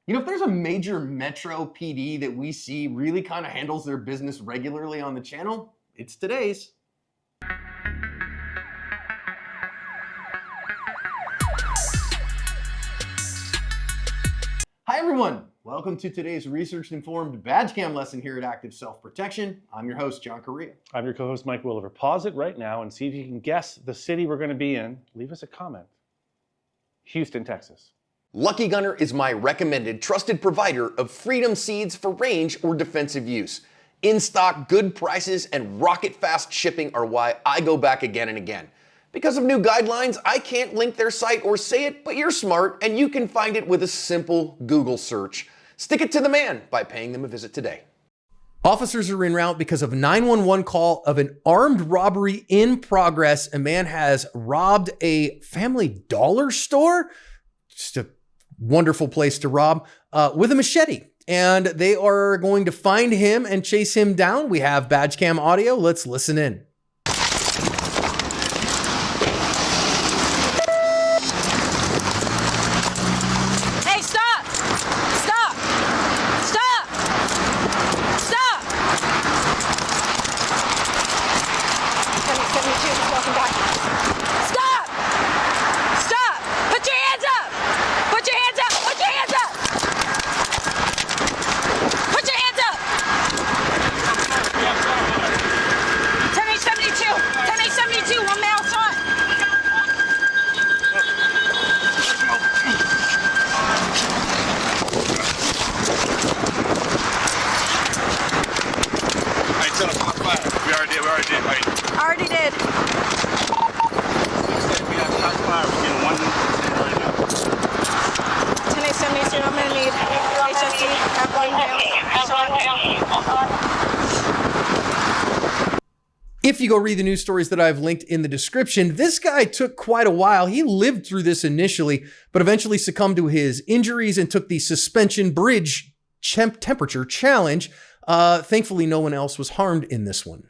You know, if there's a major metro PD that we see really kind of handles their business regularly on the channel, it's today's. Hi everyone, welcome to today's research-informed badge cam lesson here at Active Self-Protection. I'm your host, John Correa. I'm your co-host, Mike Williver. Pause it right now and see if you can guess the city we're going to be in. Leave us a comment. Houston, Texas. Lucky Gunner is my recommended trusted provider of freedom seeds for range or defensive use. In stock, good prices, and rocket fast shipping are why I go back again and again. Because of new guidelines, I can't link their site or say it, but you're smart and you can find it with a simple Google search. Stick it to the man by paying them a visit today. Officers are en route because of a 911 call of an armed robbery in progress. A man has robbed a Family Dollar store. Just a wonderful place to rob with a machete. And they are going to find him and chase him down. We have badge cam audio. Let's listen in. Already did. We have shots fired. We're getting one right now. 10-8-72, I'm going to need HST. If you go read the news stories that I've linked in the description, this guy took quite a while. He lived through this initially, but eventually succumbed to his injuries and took the suspension bridge temperature challenge. Thankfully, no one else was harmed in this one.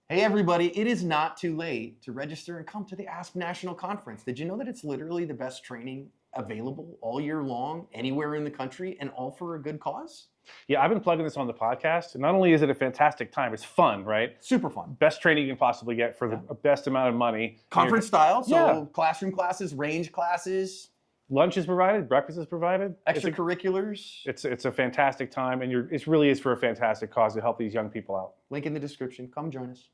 Hey everybody, it is not too late to register and come to the ASP National Conference. Did you know that it's literally the best training available all year long, anywhere in the country, and all for a good cause? Yeah, I've been plugging this on the podcast. And not only is it a fantastic time, it's fun, right? Super fun. Best training you can possibly get for the best amount of money. Conference style, so classroom classes, range classes. Lunch is provided, breakfast is provided. Extracurriculars. It's a fantastic time, and it really is for a fantastic cause to help these young people out. Link in the description. Come join us.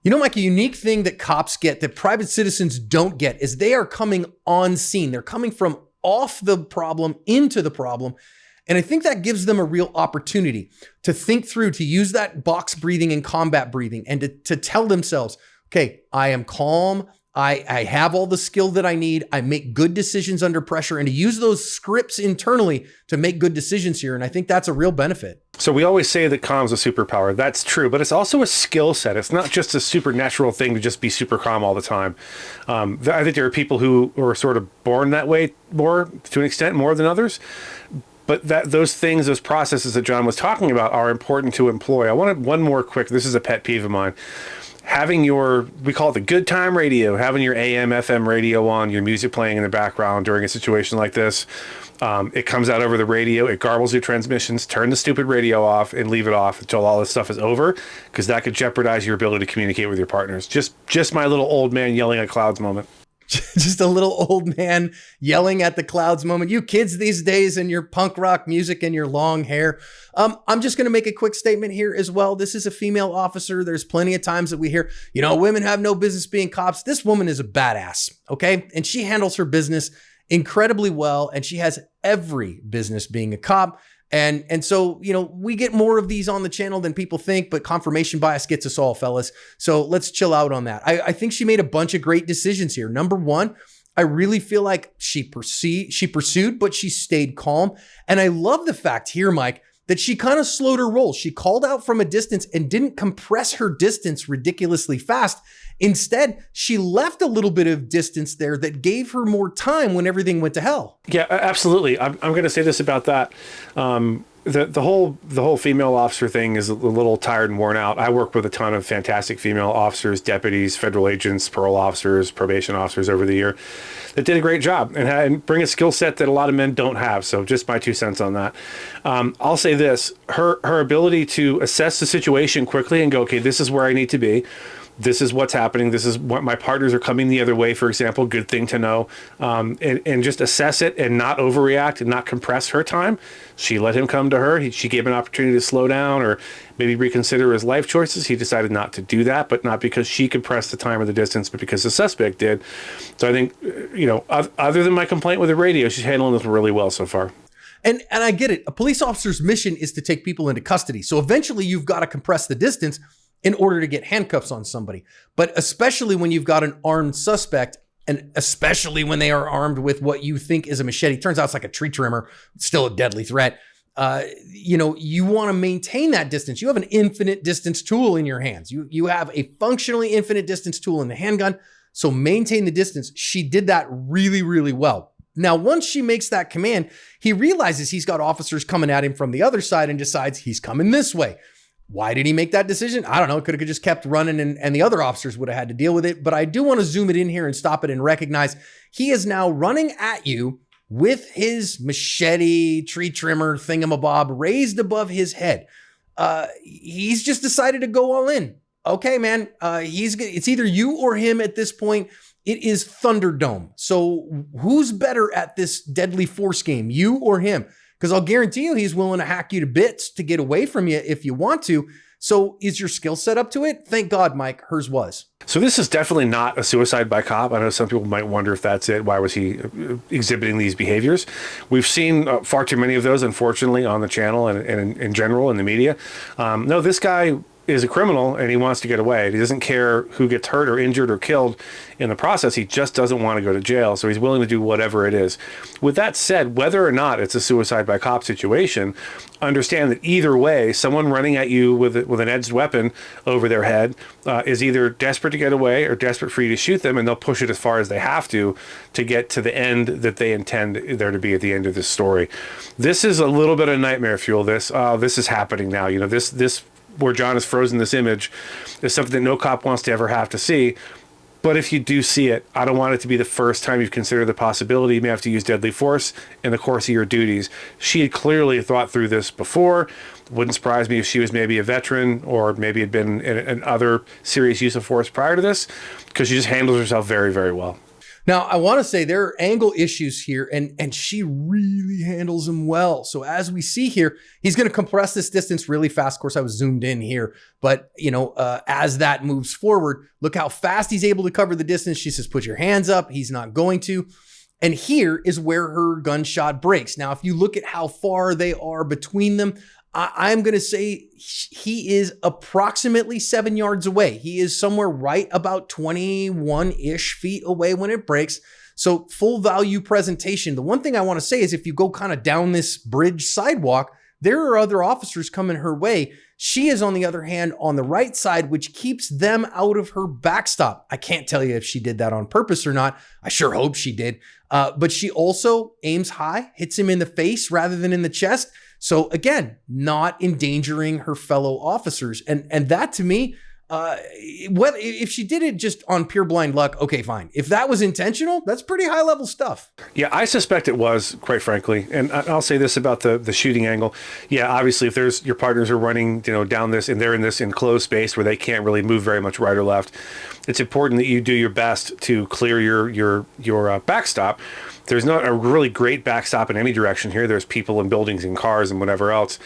You know, Mike, a unique thing that cops get that private citizens don't get is they are coming on scene. They're coming from off the problem into the problem. And I think that gives them a real opportunity to think through, to use that box breathing and combat breathing, and to tell themselves, okay, I am calm. I have all the skill that I need. I make good decisions under pressure, and to use those scripts internally to make good decisions here. And I think that's a real benefit. So we always say that calm's a superpower. That's true, but it's also a skill set. It's not just a supernatural thing to just be super calm all the time. I think there are people who are sort of born that way more, to an extent, more than others. But those things, those processes that John was talking about are important to employ. I wanted one more quick, this is a pet peeve of mine. Having we call it the good time radio, having your AM, FM radio on, your music playing in the background during a situation like this. It comes out over the radio, it garbles your transmissions. Turn the stupid radio off and leave it off until all this stuff is over, because that could jeopardize your ability to communicate with your partners. Just my little old man yelling at clouds moment. Just a little old man yelling at the clouds moment. You kids these days and your punk rock music and your long hair. I'm just going to make a quick statement here as well. This is a female officer. There's plenty of times that we hear, you know, women have no business being cops. This woman is a badass, okay? And she handles her business incredibly well, and she has every business being a cop. And so, you know, we get more of these on the channel than people think, but confirmation bias gets us all, fellas. So let's chill out on that. I think she made a bunch of great decisions here. Number one, I really feel like she pursued, but she stayed calm. And I love the fact here, Mike, that she kind of slowed her roll. She called out from a distance and didn't compress her distance ridiculously fast. Instead, she left a little bit of distance there that gave her more time when everything went to hell. Yeah, absolutely. I'm going to say this about that. the whole female officer thing is a little tired and worn out. I work with a ton of fantastic female officers, deputies, federal agents, parole officers, probation officers over the year that did a great job and bring a skill set that a lot of men don't have. So just my 2 cents on that. I'll say this: her ability to assess the situation quickly and go, okay, this is where I need to be. This is what's happening. This is what my partners are coming the other way, for example. Good thing to know. And just assess it and not overreact and not compress her time. She let him come to her. She gave him an opportunity to slow down or maybe reconsider his life choices. He decided not to do that, but not because she could press the time or the distance, but because the suspect did. So I think, other than my complaint with the radio, she's handling this really well so far. And I get it. A police officer's mission is to take people into custody. So eventually you've got to compress the distance in order to get handcuffs on somebody. But especially when you've got an armed suspect, and especially when they are armed with what you think is a machete, turns out it's like a tree trimmer, still a deadly threat. You want to maintain that distance. You have an infinite distance tool in your hands. You have a functionally infinite distance tool in the handgun. So maintain the distance. She did that really, really well. Now, once she makes that command, he realizes he's got officers coming at him from the other side and decides he's coming this way. Why did he make that decision? I don't know. Could have just kept running and the other officers would have had to deal with it. But I do want to zoom it in here and stop it and recognize he is now running at you with his machete, tree trimmer, thingamabob raised above his head. He's just decided to go all in. Okay, man. It's either you or him at this point. It is Thunderdome. So who's better at this deadly force game, you or him? Because I'll guarantee you he's willing to hack you to bits to get away from you if you want to. So is your skill set up to it? Thank God, Mike, hers was. So this is definitely not a suicide by cop. I know some people might wonder if that's it. Why was he exhibiting these behaviors? We've seen far too many of those, unfortunately, on the channel and in general in the media. No, this guy is a criminal and he wants to get away. He doesn't care who gets hurt or injured or killed in the process. He just doesn't want to go to jail. So he's willing to do whatever it is. With that said, whether or not it's a suicide by cop situation, understand that either way, someone running at you with an edged weapon over their head is either desperate to get away or desperate for you to shoot them, and they'll push it as far as they have to get to the end that they intend there to be at the end of this story. This is a little bit of nightmare fuel. This is happening now. This where John has frozen this image is something that no cop wants to ever have to see. But if you do see it, I don't want it to be the first time you've considered the possibility you may have to use deadly force in the course of your duties. She had clearly thought through this before. Wouldn't surprise me if she was maybe a veteran or maybe had been in other serious use of force prior to this, because she just handles herself very, very well. Now, I want to say there are angle issues here, and she really handles them well. So as we see here, he's going to compress this distance really fast. Of course, I was zoomed in here, but as that moves forward, look how fast he's able to cover the distance. She says, put your hands up. He's not going to. And here is where her gunshot breaks. Now, if you look at how far they are between them, I'm going to say he is approximately 7 yards away. He is somewhere right about 21-ish feet away when it breaks. So full value presentation. The one thing I want to say is if you go kind of down this bridge sidewalk, there are other officers coming her way. She is, on the other hand, on the right side, which keeps them out of her backstop. I can't tell you if she did that on purpose or not. I sure hope she did. But she also aims high, hits him in the face rather than in the chest. So again, not endangering her fellow officers. And that to me, if she did it just on pure blind luck, okay, fine. If that was intentional, that's pretty high level stuff. Yeah, I suspect it was, quite frankly. And I'll say this about the shooting angle. Yeah, obviously, if there's your partners are running, down this and they're in this enclosed space where they can't really move very much right or left, it's important that you do your best to clear your backstop. There's not a really great backstop in any direction here. There's people and buildings and cars and whatever else.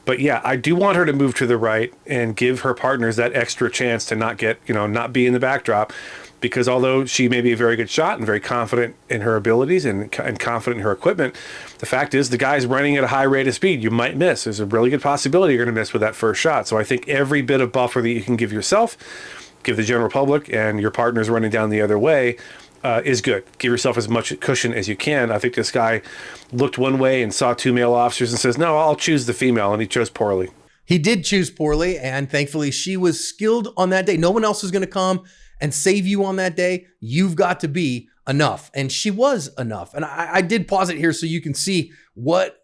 But yeah, I do want her to move to the right and give her partners that extra chance to not be in the backdrop, because although she may be a very good shot and very confident in her abilities and confident in her equipment, the fact is the guy's running at a high rate of speed. You might miss. There's a really good possibility you're going to miss with that first shot. So I think every bit of buffer that you can give yourself, give the general public and your partners running down the other way, is good. Give yourself as much cushion as you can. I think this guy looked one way and saw two male officers and says, no, I'll choose the female, and he chose poorly. He did choose poorly, and thankfully she was skilled on that day. No one else is going to come and save you on that day. You've got to be enough, and she was enough. And I did pause it here so you can see what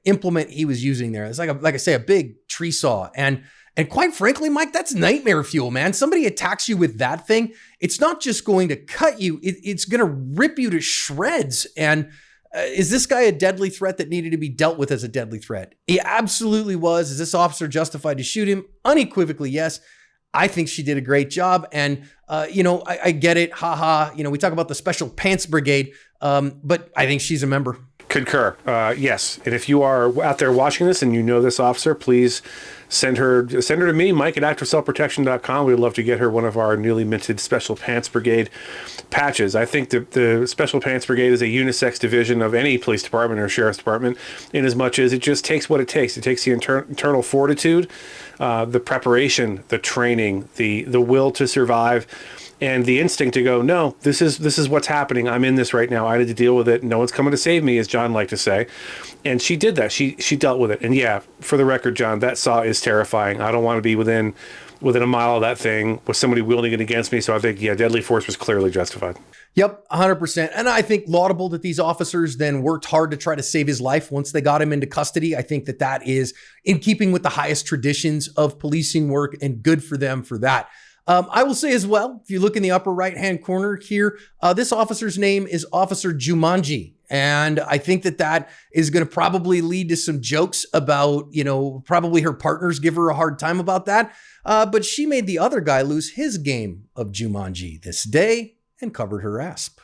implement he was using there. It's like I say, a big tree saw. And quite frankly, Mike, that's nightmare fuel, man. Somebody attacks you with that thing. It's not just going to cut you. It's going to rip you to shreds. And is this guy a deadly threat that needed to be dealt with as a deadly threat? He absolutely was. Is this officer justified to shoot him? Unequivocally, yes. I think she did a great job. And, I get it. Haha. We talk about the Special Pants Brigade, but I think she's a member. Concur. Yes. And if you are out there watching this and you know this officer, please send her to me, Mike at activeselfprotection.com. We'd love to get her one of our newly minted Special Pants Brigade patches. I think the Special Pants Brigade is a unisex division of any police department or sheriff's department, in as much as it just takes what it takes. It takes the internal fortitude, the preparation, the training, the will to survive, and the instinct to go, no, this is what's happening. I'm in this right now. I need to deal with it. No one's coming to save me, as John liked to say. And she did that. She dealt with it. And yeah, for the record, John, that saw is terrifying. I don't want to be within a mile of that thing with somebody wielding it against me. So I think, yeah, deadly force was clearly justified. Yep, 100%. And I think laudable that these officers then worked hard to try to save his life once they got him into custody. I think that is in keeping with the highest traditions of policing work, and good for them for that. I will say as well, if you look in the upper right-hand corner here, this officer's name is Officer Jumanji. And I think that is going to probably lead to some jokes about, probably her partners give her a hard time about that. But she made the other guy lose his game of Jumanji this day and covered her asp.